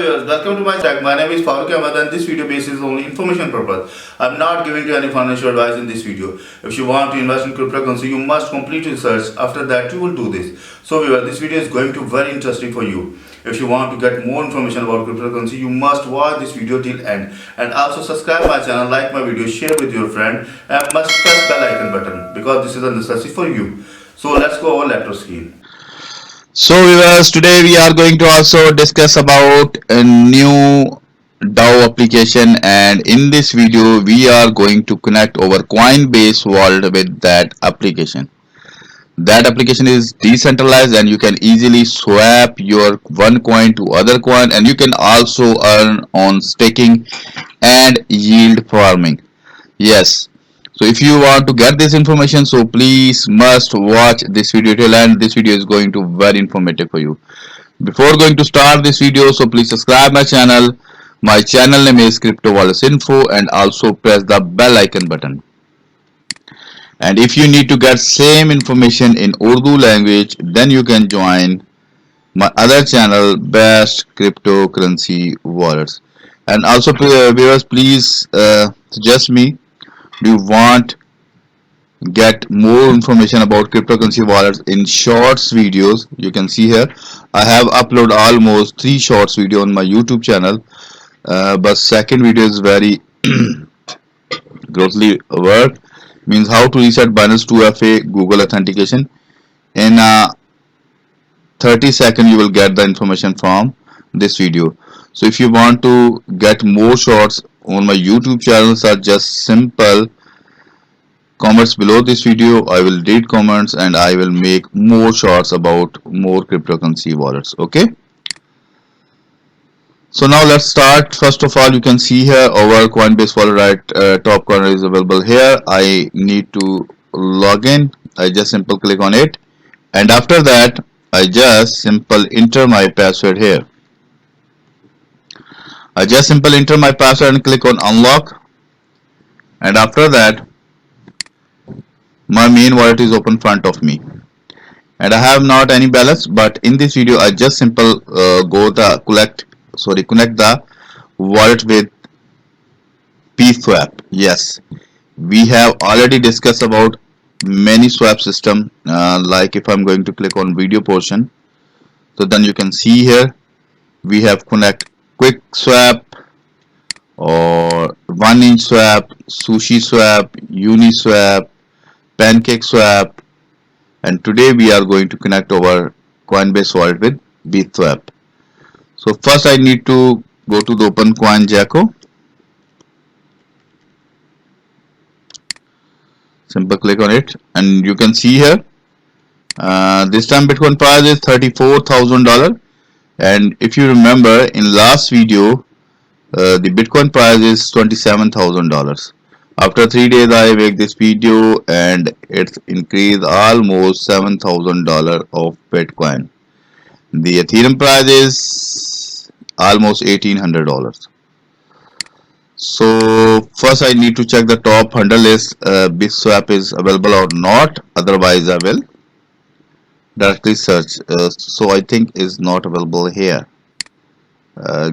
viewers, welcome to my channel. My name is Farooq Ahmed and this video basis only information purpose. I'm not giving you any financial advice in this video. If you want to invest in cryptocurrency, you must complete research. After that, you will do this. So viewers, this video is going to be very interesting for you. If you want to get more information about cryptocurrency, you must watch this video till end. And also subscribe my channel, like my video, share with your friend, and must press bell icon button because this is a necessity for you. So let's go over laptop screen. So viewers, today we are going to also discuss about a new DAO application, and in this video we are going to connect over Coinbase Wallet with that application. That application is decentralized and you can easily swap your one coin to other coin, and you can also earn on staking and yield farming. Yes. So if you want to get this information, so please must watch this video till end. This video is going to be very informative for you. Before going to start this video, so please subscribe my channel. My channel name is Crypto Wallets Info, and also press the bell icon button. And if you need to get same information in Urdu language, then you can join my other channel, Best Cryptocurrency Wallets. And also viewers, please suggest me, do you want get more information about cryptocurrency wallets in shorts videos? You can see here I have uploaded almost 3 shorts video on my YouTube channel, but second video is very grossly work, means how to reset Binance 2FA Google authentication. In 30 seconds you will get the information from this video. So if you want to get more shorts on my YouTube channel, are just simple comments below this video. I will read comments and I will make more shorts about more cryptocurrency wallets. Okay, so now let's start. First of all, you can see here our Coinbase wallet, right, top corner is available here. I need to log in. I just simple click on it, and after that I just simple enter my password here. I just simple enter my password and click on unlock, and after that my main wallet is open front of me, and I have not any balance, but in this video I just simple connect the wallet with Biswap. Yes, we have already discussed about many swap system, like if I'm going to click on video portion, so then you can see here we have connect quick swap or 1-inch swap, sushi swap, uniswap, pancake swap, and today we are going to connect our Coinbase wallet with Biswap. So first I need to go to the open coin Jacko, simple click on it, and you can see here this time Bitcoin price is $34,000. And if you remember in last video, the Bitcoin price is $27,000. After 3 days I make this video and it's increased almost $7,000 of Bitcoin. The Ethereum price is almost $1,800. So first I need to check the top 100 list, Biswap is available or not, otherwise I will directly search. So I think is not available here.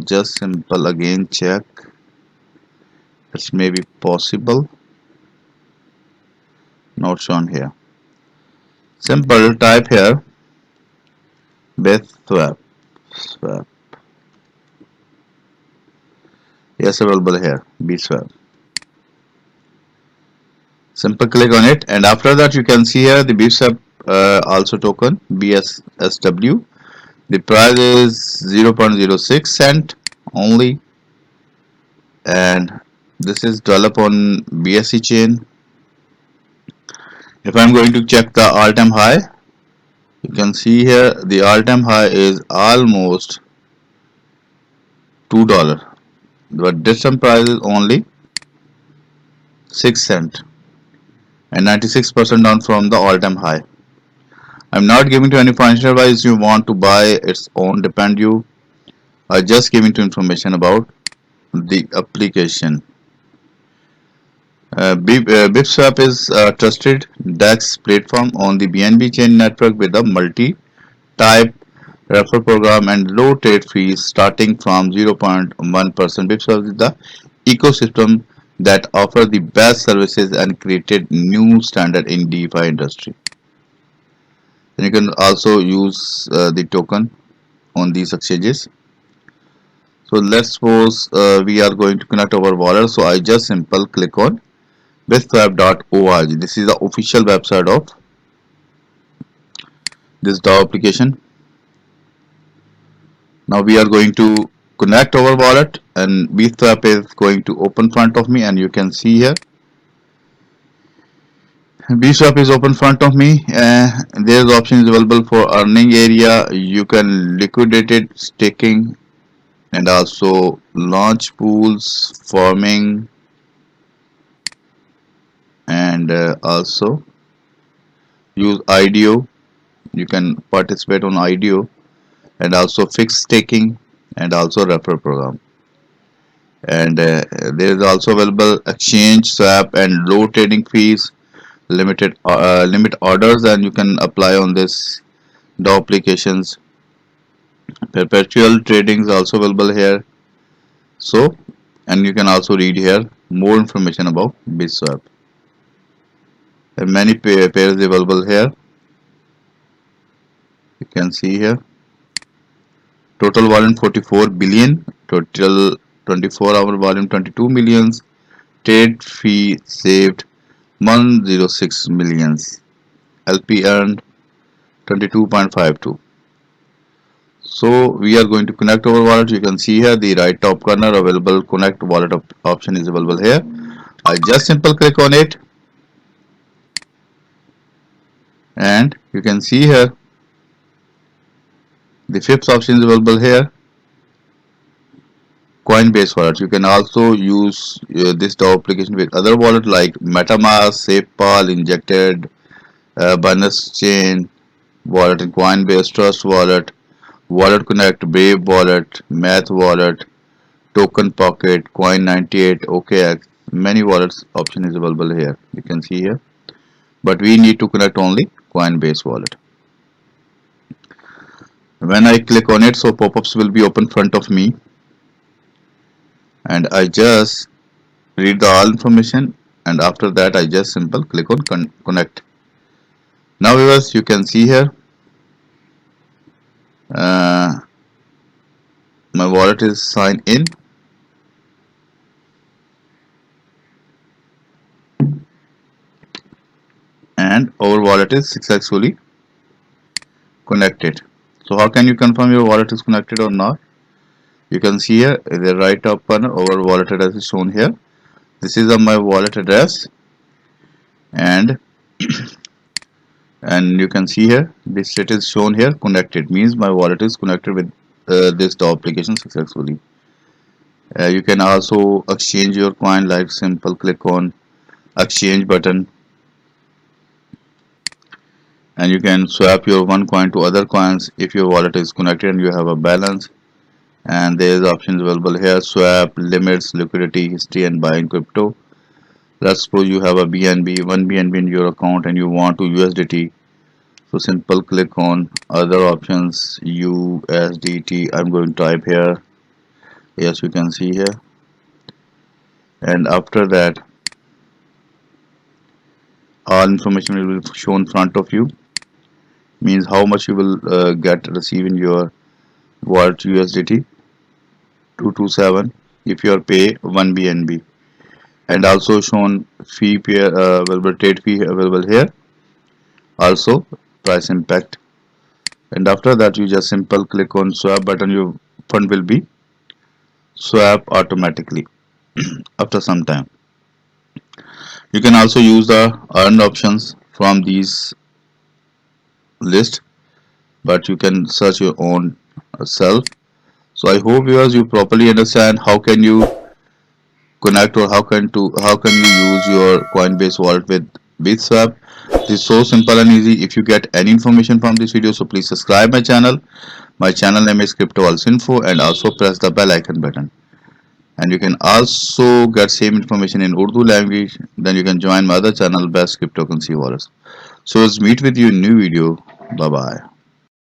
Just simple again check, it may be possible, not shown here. Simple type here Biswap, yes, available here Biswap. Simple click on it, and after that you can see here the Biswap also token BSSW. The price is 0.06 cent only, and this is developed on BSC chain. If I'm going to check the all-time high, you can see here the all-time high is almost $2, but this time price is only 6 cent and 96% down from the all-time high. I'm not giving to any financial advice. You want to buy, it's on depend you. I just giving to information about the application. Biswap is a trusted DEX platform on the BNB chain network with a multi-type referral program, and low trade fees starting from 0.1%. Biswap is the ecosystem that offers the best services and created new standard in DeFi industry. And you can also use the token on these exchanges. So let's suppose we are going to connect our wallet. So I just simple click on biswap.org. This is the official website of this DAO application. Now we are going to connect our wallet, and Biswap is going to open front of me, and you can see here Biswap is open front of me. There's options available for earning area. You can liquidate it, staking, and also launch pools, farming, and also use IDO. You can participate on IDO, and also fixed staking, and also referral program. And there is also available exchange, swap, and low trading fees, limit orders, and you can apply on this DAO applications. Perpetual trading is also available here. So, and you can also read here more information about Biswap. And many pairs available here. You can see here. Total volume 44 billion. Total 24-hour volume 22 millions. Trade fee saved 106 millions. LP earned 22.52. So we are going to connect our wallet. You can see here the right top corner available connect wallet option is available here. I just simple click on it, and you can see here the fifth option is available here, Coinbase Wallet. You can also use this DAO application with other wallet like MetaMask, SafePal, Injected, Binance Chain Wallet, and Coinbase Trust Wallet, Wallet Connect, Brave Wallet, Math Wallet, Token Pocket, Coin98, OKX. Many wallets option is available here. You can see here, but we need to connect only Coinbase Wallet. When I click on it, so pop-ups will be open front of me, and I just read the all information, and after that I just simple click on connect. Now viewers, you can see here my wallet is signed in, and our wallet is successfully connected. So how can you confirm your wallet is connected or not? You can see here the right top corner our wallet address is shown here. This is my wallet address, and you can see here this state is shown here connected, means my wallet is connected with this DAO application successfully. You can also exchange your coin, like simple click on exchange button, and you can swap your one coin to other coins if your wallet is connected and you have a balance. And there is options available here: swap, limits, liquidity, history, and buying crypto. Let's suppose you have a BNB, one BNB in your account, and you want to USDT. So simple click on other options, USDT. I'm going to type here. Yes, you can see here. And after that, all information will be shown in front of you. Means how much you will receive in your wallet USDT. 227 if you are pay 1 BNB, and also shown fee pair available, trade fee available here, also price impact. And after that you just simple click on swap button. Your fund will be swap automatically after some time. You can also use the earned options from these list, but you can search your own self. So I hope viewers you properly understand how can you connect, or how can you use your Coinbase wallet with Biswap. This is so simple and easy. If you get any information from this video, so please subscribe my channel. My channel name is Crypto Info, and also press the bell icon button. And you can also get same information in Urdu language. Then you can join my other channel, Best Cryptocurrency Wallets. So let's meet with you in new video. Bye bye.